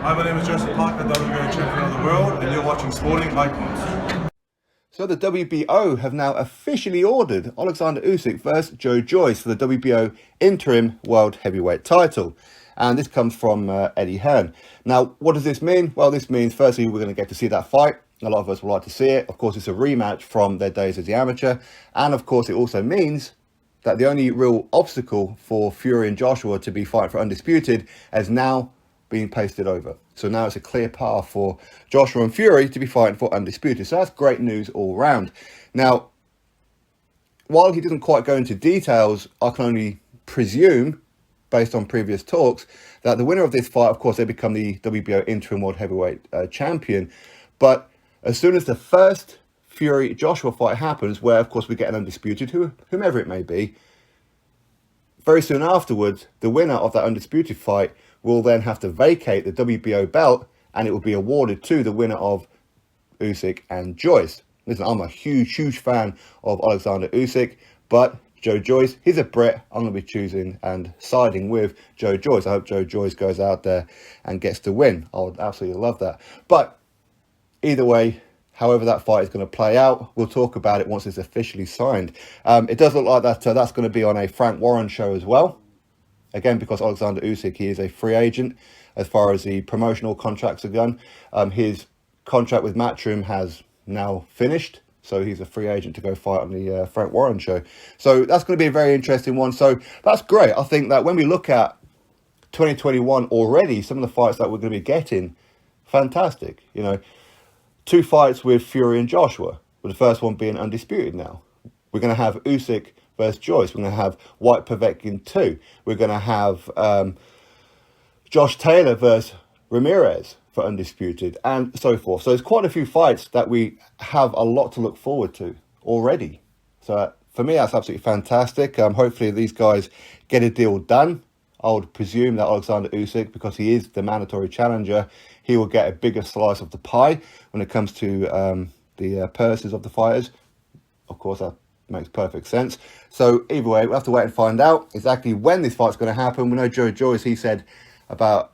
Hi, my name is Joseph Parker, WBO Champion of the World, and you're watching Sporting Icons. So the WBO have now officially ordered Oleksandr Usyk versus Joe Joyce for the WBO Interim World Heavyweight Title. And this comes from Eddie Hearn. Now, what does this mean? Well, this means, firstly, we're going to get to see that fight. A lot of us would like to see it. Of course, it's a rematch from their days as the amateur. And, of course, it also means that the only real obstacle for Fury and Joshua to be fighting for Undisputed has now been pasted over. So now it's a clear path for Joshua and Fury to be fighting for Undisputed. So that's great news all round. Now, while he doesn't quite go into details, I can only presume, based on previous talks, that the winner of this fight, of course, they become the WBO Interim World Heavyweight Champion. But as soon as the first Fury-Joshua fight happens, where, of course, we get an Undisputed, whomever it may be, very soon afterwards, the winner of that Undisputed fight will then have to vacate the WBO belt, and it will be awarded to the winner of Usyk and Joyce. Listen, I'm a huge fan of Oleksandr Usyk, but Joe Joyce, he's a Brit. I'm going to be choosing and siding with Joe Joyce. I hope Joe Joyce goes out there and gets the win. I would absolutely love that. But either way, however that fight is going to play out, we'll talk about it once it's officially signed. It does look like that that's going to be on a Frank Warren show as well. Again, because Oleksandr Usyk, he is a free agent as far as the promotional contracts are gone. His contract with Matchroom has now finished, so he's a free agent to go fight on the Frank Warren show. So that's going to be a very interesting one. So that's great. I think that when we look at 2021 already, some of the fights that we're going to be getting, fantastic. You know, 2 fights with Fury and Joshua, with the first one being Undisputed now. We're going to have Usyk versus Joyce. We're going to have White Povetkin 2. We're going to have Josh Taylor versus Ramirez for Undisputed, and so forth. So there's quite a few fights that we have a lot to look forward to already. So for me, that's absolutely fantastic. Hopefully these guys get a deal done. I would presume that Oleksandr Usyk, because he is the mandatory challenger, he will get a bigger slice of the pie when it comes to the purses of the fighters. Of course, that makes perfect sense. So either way, we'll have to wait and find out exactly when this fight's going to happen. We know Joe Joyce, he said about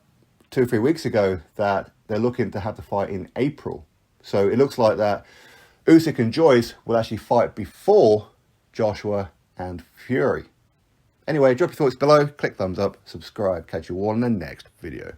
2 or 3 weeks ago that they're looking to have the fight in April. So it looks like that Usyk and Joyce will actually fight before Joshua and Fury. Anyway, drop your thoughts below, click thumbs up, subscribe. Catch you all in the next video.